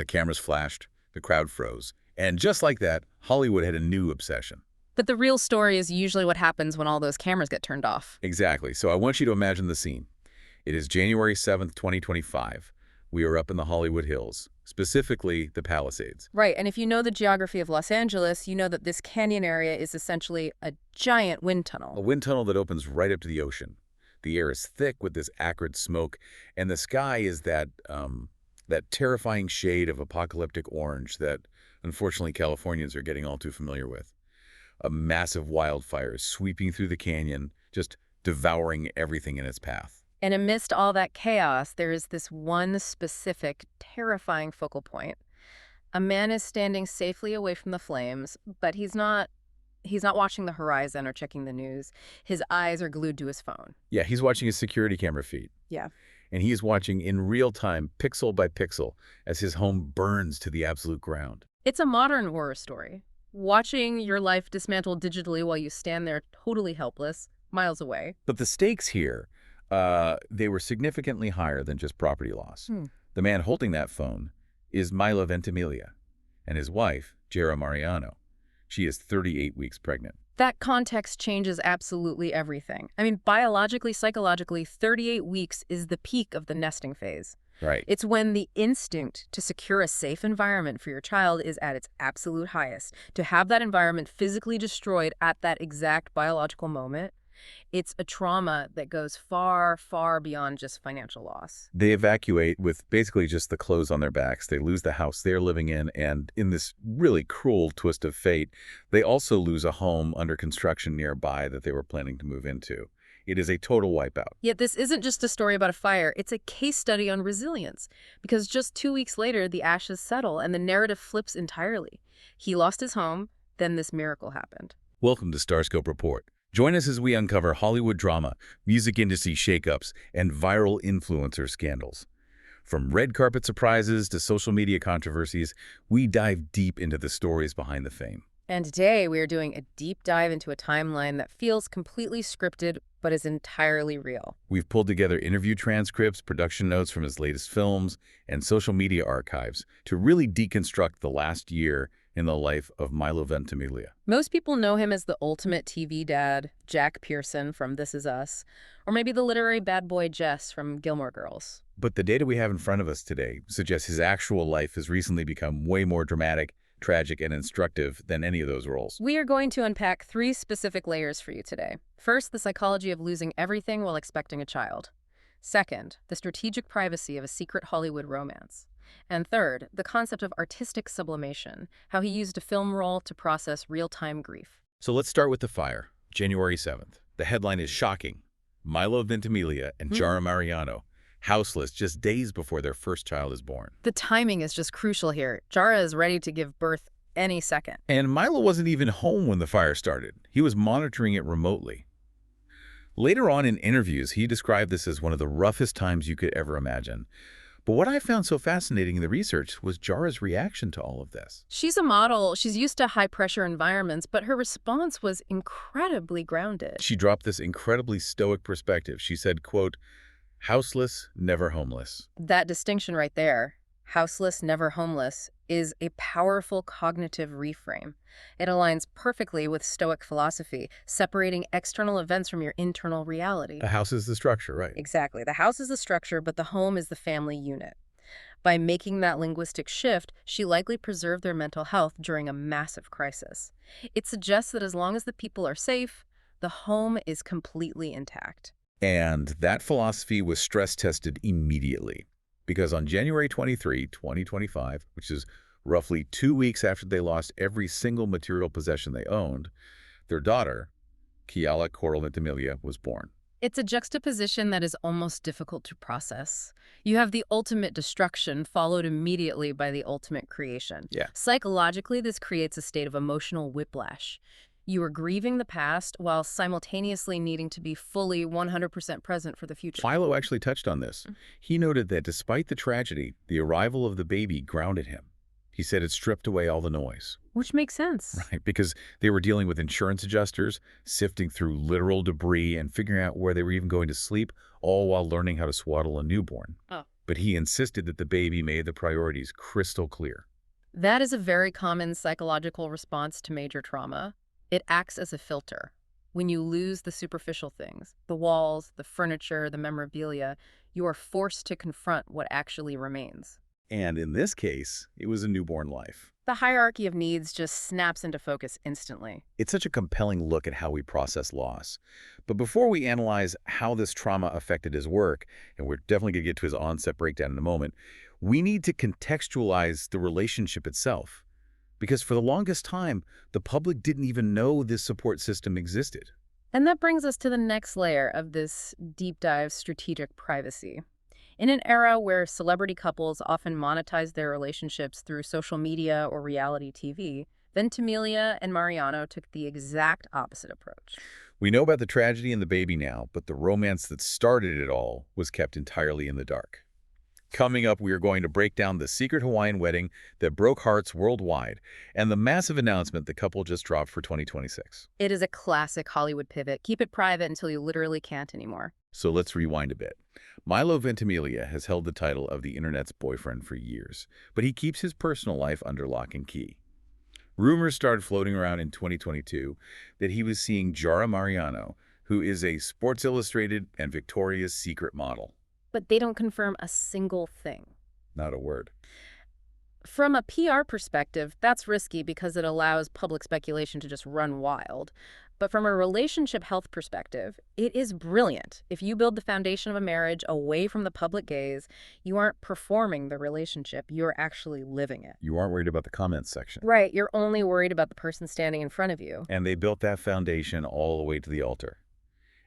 The cameras flashed, the crowd froze, and just like that, Hollywood had a new obsession. But the real story is usually what happens when all those cameras get turned off. Exactly. So I want you to imagine the scene. It is January 7th, 2025. We are up in the Hollywood Hills, specifically the Palisades. Right, and if you know the geography of Los Angeles, you know that this canyon area is essentially a giant wind A tunnel. wind tunnel that opens right up to the ocean. The air is thick with this acrid smoke, and the sky is that terrifying shade of apocalyptic orange that, unfortunately, Californians are getting all too familiar with. A massive wildfire is sweeping through the canyon, just devouring everything in its path. And amidst all that chaos, there is this one specific, terrifying focal point. A man is standing safely away from the flames, but he's not watching the horizon or checking the news. His eyes are glued to his phone. Yeah, he's watching his security camera feed. Yeah. And he is watching in real time, pixel by pixel, as his home burns to the absolute ground. It's a modern horror story. Watching your life dismantled digitally while you stand there totally helpless, miles away. But the stakes here, they were significantly higher than just property loss. The man holding that phone is Milo Ventimiglia, and his wife, Jarah Mariano. She is 38 weeks pregnant. That context changes absolutely everything. I mean, biologically, psychologically, 38 weeks is the peak of the nesting phase. Right. It's when the instinct to secure a safe environment for your child is at its absolute highest. To have that environment physically destroyed at that exact biological moment, it's a trauma that goes far, far beyond just financial loss. They evacuate with basically just the clothes on their backs. They lose the house they're living in, and in this really cruel twist of fate, they also lose a home under construction nearby that they were planning to move into. It is a total wipeout. Yet this isn't just a story about a fire, it's a case study on resilience. Because just 2 weeks later, the ashes settle and the narrative flips entirely. He lost his home, then this miracle happened. Welcome to StarScope Report. Join us as we uncover Hollywood drama, music industry shakeups, and viral influencer scandals. From red carpet surprises to social media controversies, we dive deep into the stories behind the fame. And today we are doing a deep dive into a timeline that feels completely scripted but is entirely real. We've pulled together interview transcripts, production notes from his latest films, and social media archives to really deconstruct the last year in the life of Milo Ventimiglia. Most people know him as the ultimate TV dad, Jack Pearson from This Is Us, or maybe the literary bad boy Jess from Gilmore Girls. But the data we have in front of us today suggests his actual life has recently become way more dramatic, tragic, and instructive than any of those roles. We are going to unpack 3 specific layers for you today. First, the psychology of losing everything while expecting a child. Second, the strategic privacy of a secret Hollywood romance. And third, the concept of artistic sublimation, how he used a film roll to process real-time grief. So let's start with the fire, January 7th. The headline is shocking. Milo Ventimiglia and Jarah Mariano, houseless just days before their first child is born. The timing is just crucial here. Jarah is ready to give birth any second. And Milo wasn't even home when the fire started. He was monitoring it remotely. Later on in interviews, he described this as one of the roughest times you could ever imagine. But what I found so fascinating in the research was Jarah's reaction to all of this. She's a model. She's used to high-pressure environments, but her response was incredibly grounded. She dropped this incredibly stoic perspective. She said, quote, "Houseless, never homeless." That distinction right there, houseless, never homeless, is a powerful cognitive reframe. It aligns perfectly with Stoic philosophy, separating external events from your internal reality. A house is the structure, right? Exactly. The house is the structure, but the home is the family unit. By making that linguistic shift, she likely preserved their mental health during a massive crisis. It suggests that as long as the people are safe, the home is completely intact. And that philosophy was stress-tested immediately. Because on January 23, 2025, which is roughly 2 weeks after they lost every single material possession they owned, their daughter, Kiala Coral Ventimiglia, was born. It's a juxtaposition that is almost difficult to process. You have the ultimate destruction followed immediately by the ultimate creation. Yeah. Psychologically, this creates a state of emotional whiplash. You are grieving the past while simultaneously needing to be fully 100% present for the future. Milo actually touched on this. He noted that despite the tragedy, the arrival of the baby grounded him. He said it stripped away all the noise. Which makes sense. Right, because they were dealing with insurance adjusters, sifting through literal debris, and figuring out where they were even going to sleep, all while learning how to swaddle a newborn. Oh. but he insisted that the baby made the priorities crystal clear. That is a very common psychological response to major trauma. It acts as a filter. When you lose the superficial things, the walls, the furniture, the memorabilia, you are forced to confront what actually remains. And in this case, it was a newborn life. The hierarchy of needs just snaps into focus instantly. It's such a compelling look at how we process loss. But before we analyze how this trauma affected his work, and we're definitely going to get to his onset breakdown in a moment, we need to contextualize the relationship itself. Because for the longest time, the public didn't even know this support system existed. And that brings us to the next layer of this deep dive strategic privacy. In an era where celebrity couples often monetize their relationships through social media or reality TV, Ventimiglia and Mariano took the exact opposite approach. We know about the tragedy and the baby now, but the romance that started it all was kept entirely in the dark. Coming up, we are going to break down the secret Hawaiian wedding that broke hearts worldwide and the massive announcement the couple just dropped for 2026. It is a classic Hollywood pivot. Keep it private until you literally can't anymore. So let's rewind a bit. Milo Ventimiglia has held the title of the internet's boyfriend for years, but he keeps his personal life under lock and key. Rumors started floating around in 2022 that he was seeing Jarah Mariano, who is a Sports Illustrated and Victoria's Secret model. But they don't confirm a single thing. Not a word. From a PR perspective, that's risky because it allows public speculation to just run wild. But from a relationship health perspective, it is brilliant. If you build the foundation of a marriage away from the public gaze, you aren't performing the relationship, you're actually living it. You aren't worried about the comments section. Right, you're only worried about the person standing in front of you. And they built that foundation all the way to the altar.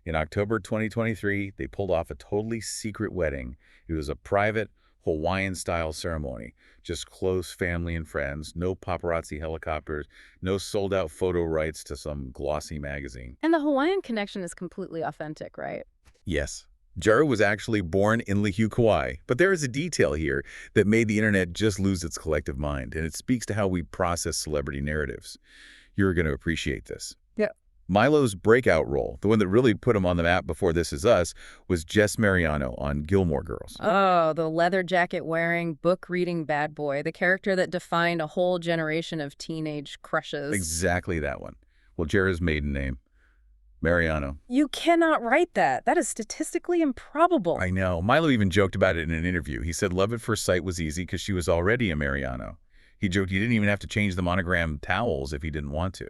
In October 2023, they pulled off a totally secret wedding. It was a private, Hawaiian-style ceremony. Just close family and friends, no paparazzi helicopters, no sold-out photo rights to some glossy magazine. And the Hawaiian connection is completely authentic, right? Yes. Jarah was actually born in Lihue, Kauai, but there is a detail here that made the internet just lose its collective mind, and it speaks to how we process celebrity narratives. You're going to appreciate this. Yeah. Milo's breakout role, the one that really put him on the map before This Is Us, was Jess Mariano on Gilmore Girls. Oh, the leather jacket wearing, book reading bad boy, the character that defined a whole generation of teenage crushes. Exactly that one. Well, Jarah's maiden name, Mariano. You cannot write that. That is statistically improbable. I know. Milo even joked about it in an interview. He said love at first sight was easy because she was already a Mariano. He joked he didn't even have to change the monogram towels if he didn't want to.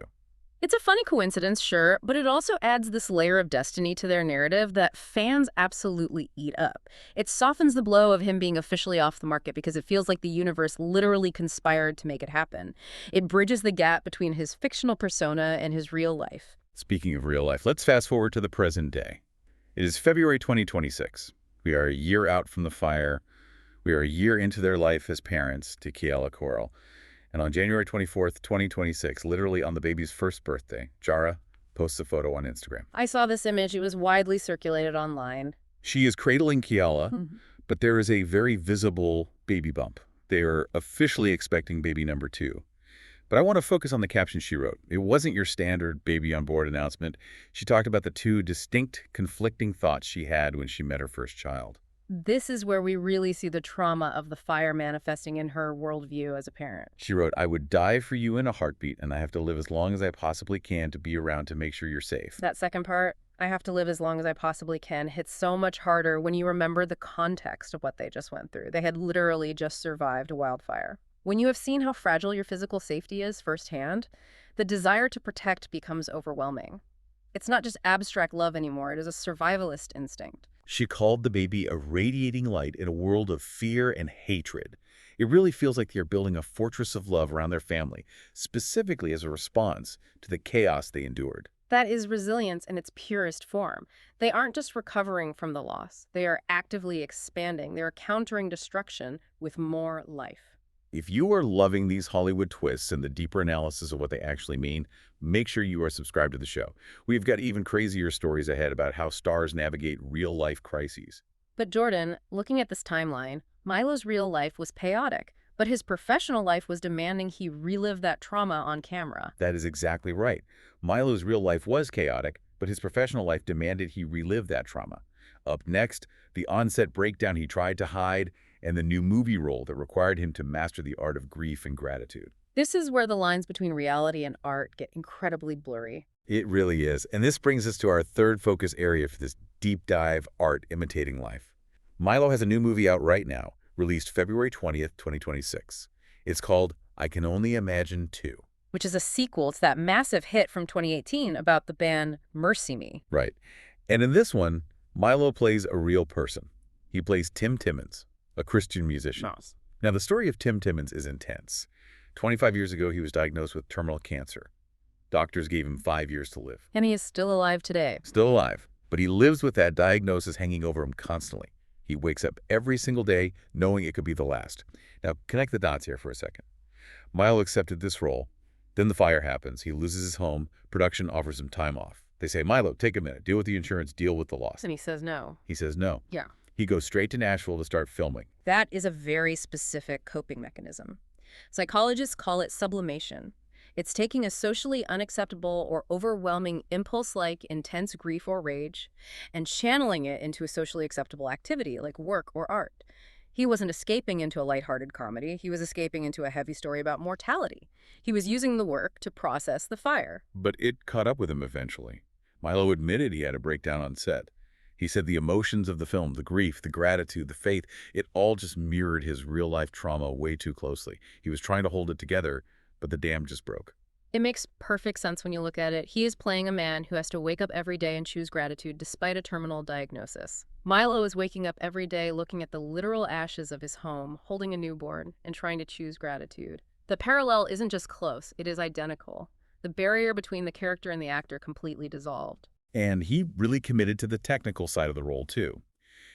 It's a funny coincidence, sure, but it also adds this layer of destiny to their narrative that fans absolutely eat up. It softens the blow of him being officially off the market because it feels like the universe literally conspired to make it happen. It bridges the gap between his fictional persona and his real life. Speaking of real life, let's fast forward to the present day. It is February 2026. We are a year out from the fire. We are a year into their life as parents to Keala Coral. And on January 24th, 2026, literally on the baby's first birthday, Jarah posts a photo on Instagram. I saw this image. It was widely circulated online. She is cradling Keala, but there is a very visible baby bump. They are officially expecting baby number 2. But I want to focus on the caption she wrote. It wasn't your standard baby on board announcement. She talked about the 2 distinct, conflicting thoughts she had when she met her first child. This is where we really see the trauma of the fire manifesting in her worldview as a parent. She wrote, I would die for you in a heartbeat, and I have to live as long as I possibly can to be around to make sure you're safe. That second part, I have to live as long as I possibly can, hits so much harder when you remember the context of what they just went through. They had literally just survived a wildfire. When you have seen how fragile your physical safety is firsthand, the desire to protect becomes overwhelming. It's not just abstract love anymore, it is a survivalist instinct. She called the baby a radiating light in a world of fear and hatred. It really feels like they're building a fortress of love around their family, specifically as a response to the chaos they endured. That is resilience in its purest form. They aren't just recovering from the loss. They are actively expanding. They are countering destruction with more life. If you are loving these Hollywood twists and the deeper analysis of what they actually mean, make sure you are subscribed to the show. We've got even crazier stories ahead about how stars navigate real-life crises. But Jordan, looking at this timeline, Milo's real life was chaotic, but his professional life was demanding he relive that trauma on camera. That is exactly right. Milo's real life was chaotic, but his professional life demanded he relive that trauma. Up next, the on-set breakdown he tried to hide and the new movie role that required him to master the art of grief and gratitude. This is where the lines between reality and art get incredibly blurry. It really is. And this brings us to our third focus area for this deep dive art imitating life. Milo has a new movie out right now, released February 20th, 2026. It's called I Can Only Imagine 2. Which is a sequel to that massive hit from 2018 about the band Mercy Me. Right. And in this one, Milo plays a real person. He plays Tim Timmons, a Christian musician. Nice. Now, the story of Tim Timmons is intense. 25 years ago, he was diagnosed with terminal cancer. Doctors gave him 5 years to live. And he is still alive today. Still alive, but he lives with that diagnosis hanging over him constantly. He wakes up every single day knowing it could be the last. Now, connect the dots here for a second. Milo accepted this role. Then the fire happens. He loses his home. Production offers him time off. They say, Milo, take a minute. Deal with the insurance. Deal with the loss. And he says no. He says no. Yeah. He goes straight to Nashville to start filming. That is a very specific coping mechanism. Psychologists call it sublimation. It's taking a socially unacceptable or overwhelming impulse-like intense grief or rage and channeling it into a socially acceptable activity like work or art. He wasn't escaping into a lighthearted comedy. He was escaping into a heavy story about mortality. He was using the work to process the fire. But it caught up with him eventually. Milo admitted he had a breakdown on set. He said the emotions of the film, the grief, the gratitude, the faith, it all just mirrored his real-life trauma way too closely. He was trying to hold it together, but the dam just broke. It makes perfect sense when you look at it. He is playing a man who has to wake up every day and choose gratitude despite a terminal diagnosis. Milo is waking up every day looking at the literal ashes of his home, holding a newborn, and trying to choose gratitude. The parallel isn't just close, it is identical. The barrier between the character and the actor completely dissolved. And he really committed to the technical side of the role, too.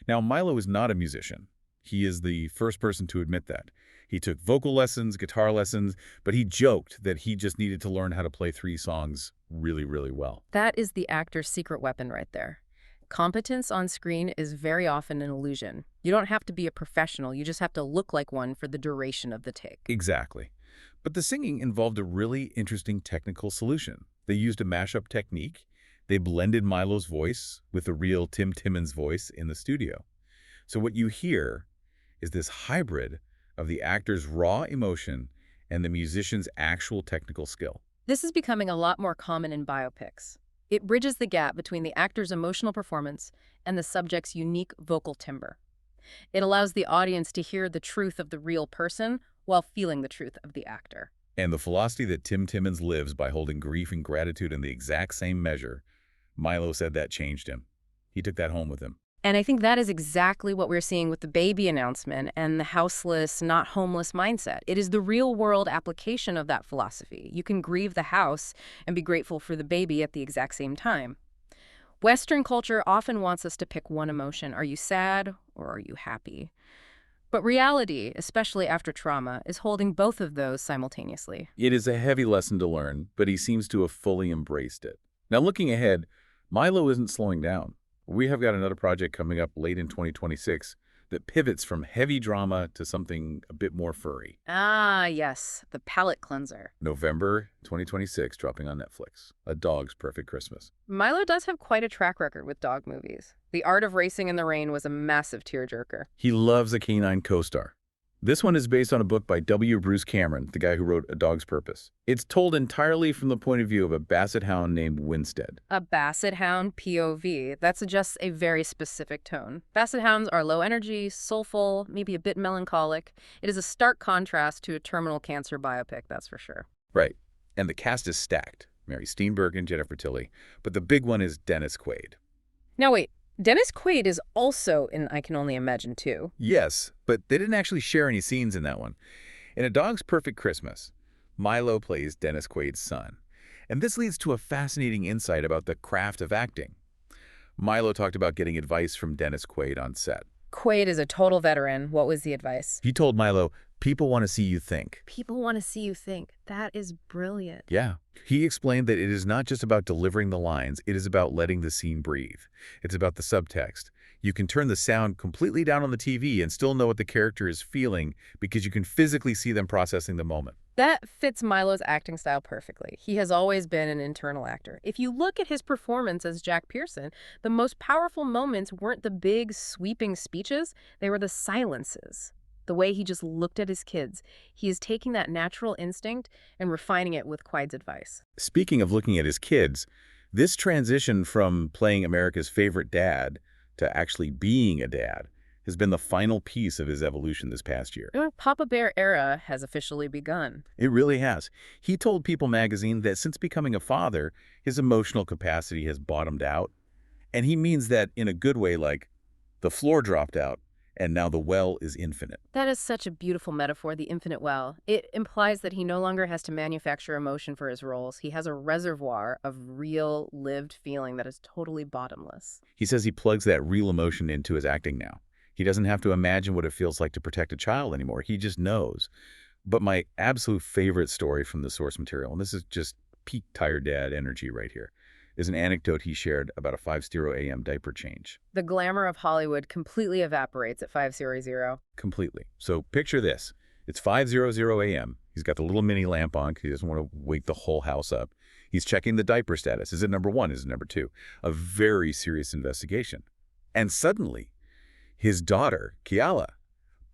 Now, Milo is not a musician. He is the first person to admit that. He took vocal lessons, guitar lessons, but he joked that he just needed to learn how to play 3 songs really, really well. That is the actor's secret weapon right there. Competence on screen is very often an illusion. You don't have to be a professional, you just have to look like one for the duration of the take. Exactly. But the singing involved a really interesting technical solution. They used a mashup technique. They blended Milo's voice with the real Tim Timmons' voice in the studio. So what you hear is this hybrid of the actor's raw emotion and the musician's actual technical skill. This is becoming a lot more common in biopics. It bridges the gap between the actor's emotional performance and the subject's unique vocal timbre. It allows the audience to hear the truth of the real person while feeling the truth of the actor. And the philosophy that Tim Timmons lives by holding grief and gratitude in the exact same measure, Milo said that changed him. He took that home with him. And I think that is exactly what we're seeing with the baby announcement and the houseless, not homeless mindset. It is the real-world application of that philosophy. You can grieve the house and be grateful for the baby at the exact same time. Western culture often wants us to pick one emotion. Are you sad or are you happy? But reality, especially after trauma, is holding both of those simultaneously. It is a heavy lesson to learn, but he seems to have fully embraced it. Now, looking ahead, Milo isn't slowing down. We have got another project coming up late in 2026 that pivots from heavy drama to something a bit more furry. Ah, yes, the palate cleanser. November 2026, dropping on Netflix. A Dog's Perfect Christmas. Milo does have quite a track record with dog movies. The Art of Racing in the Rain was a massive tearjerker. He loves a canine co-star. This one is based on a book by W. Bruce Cameron, the guy who wrote A Dog's Purpose. It's told entirely from the point of view of a basset hound named Winstead. A basset hound POV. That suggests a very specific tone. Basset hounds are low energy, soulful, maybe a bit melancholic. It is a stark contrast to a terminal cancer biopic, that's for sure. Right. And the cast is stacked. Mary Steenburgen and Jennifer Tilly. But the big one is Dennis Quaid. Now wait, Dennis Quaid is also in I Can Only Imagine 2. Yes, but they didn't actually share any scenes in that one. In A Dog's Perfect Christmas, Milo plays Dennis Quaid's son. And this leads to a fascinating insight about the craft of acting. Milo talked about getting advice from Dennis Quaid on set. Quaid is a total veteran. What was the advice? He told Milo, people want to see you think. People want to see you think. That is brilliant. Yeah. He explained that it is not just about delivering the lines, it is about letting the scene breathe. It's about the subtext. You can turn the sound completely down on the TV and still know what the character is feeling because you can physically see them processing the moment. That fits Milo's acting style perfectly. He has always been an internal actor. If you look at his performance as Jack Pearson, the most powerful moments weren't the big, sweeping speeches, they were the silences. The way he just looked at his kids. He is taking that natural instinct and refining it with Quaid's advice. Speaking of looking at his kids, this transition from playing America's favorite dad to actually being a dad has been the final piece of his evolution this past year. The Papa Bear era has officially begun. It really has. He told People magazine that since becoming a father, his emotional capacity has bottomed out. And he means that in a good way, like the floor dropped out and now the well is infinite. That is such a beautiful metaphor, the infinite well. It implies that he no longer has to manufacture emotion for his roles. He has a reservoir of real, lived feeling that is totally bottomless. He says he plugs that real emotion into his acting now. He doesn't have to imagine what it feels like to protect a child anymore. He just knows. But my absolute favorite story from the source material, and this is just peak tired dad energy right here, is an anecdote he shared about a 5:00 a.m. diaper change. The glamour of Hollywood completely evaporates at 5:00. Completely. So picture this. It's 5:00 a.m. He's got the little mini lamp on because he doesn't want to wake the whole house up. He's checking the diaper status. Is it number 1? Is it number 2? A very serious investigation. And suddenly, his daughter, Kiala,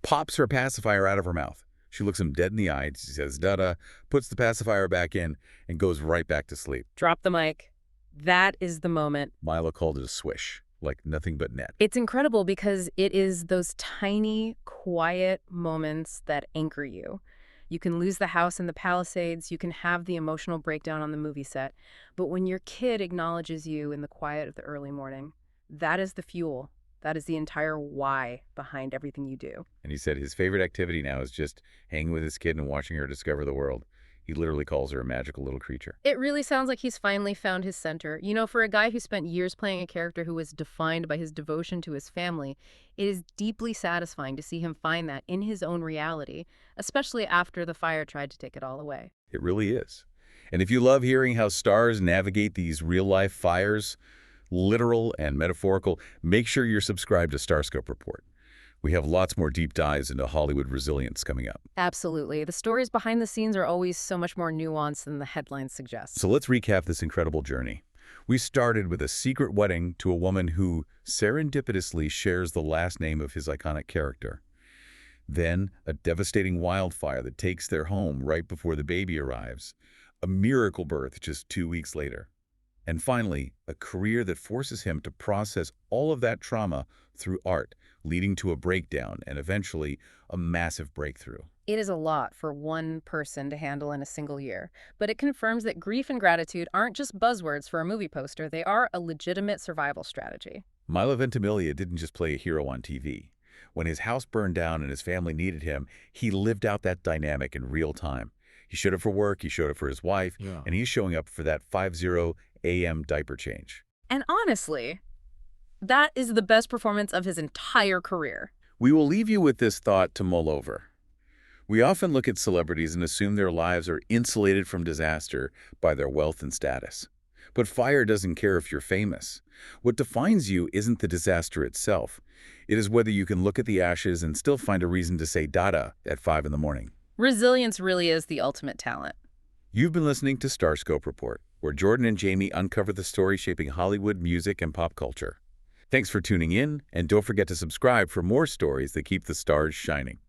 pops her pacifier out of her mouth. She looks him dead in the eye. She says, "Dada," puts the pacifier back in, and goes right back to sleep. Drop the mic. That is the moment. Milo called it a swish, like nothing but net. It's incredible because it is those tiny, quiet moments that anchor you. You can lose the house in the Palisades, you can have the emotional breakdown on the movie set, but when your kid acknowledges you in the quiet of the early morning, that is the fuel. That is the entire why behind everything you do. And he said his favorite activity now is just hanging with his kid and watching her discover the world. He literally calls her a magical little creature. It really sounds like he's finally found his center. You know, for a guy who spent years playing a character who was defined by his devotion to his family, it is deeply satisfying to see him find that in his own reality, especially after the fire tried to take it all away. It really is. And if you love hearing how stars navigate these real-life fires, literal and metaphorical, make sure you're subscribed to StarScope Report. We have lots more deep dives into Hollywood resilience coming up. Absolutely. The stories behind the scenes are always so much more nuanced than the headlines suggest. So let's recap this incredible journey. We started with a secret wedding to a woman who serendipitously shares the last name of his iconic character. Then a devastating wildfire that takes their home right before the baby arrives. A miracle birth just 2 weeks later. And finally, a career that forces him to process all of that trauma through art, leading to a breakdown and eventually a massive breakthrough. It is a lot for one person to handle in a single year, but it confirms that grief and gratitude aren't just buzzwords for a movie poster, they are a legitimate survival strategy. Milo Ventimiglia didn't just play a hero on TV. When his house burned down and his family needed him, he lived out that dynamic in real time. He showed up for work, he showed up for his wife, and he's showing up for that 5:00 a.m. diaper change. And honestly, that is the best performance of his entire career. We will leave you with this thought to mull over. We often look at celebrities and assume their lives are insulated from disaster by their wealth and status. But fire doesn't care if you're famous. What defines you isn't the disaster itself. It is whether you can look at the ashes and still find a reason to say "Dada" at 5 in the morning. Resilience really is the ultimate talent. You've been listening to StarScope Report, where Jordan and Jamie uncover the story shaping Hollywood, music, and pop culture. Thanks for tuning in, and don't forget to subscribe for more stories that keep the stars shining.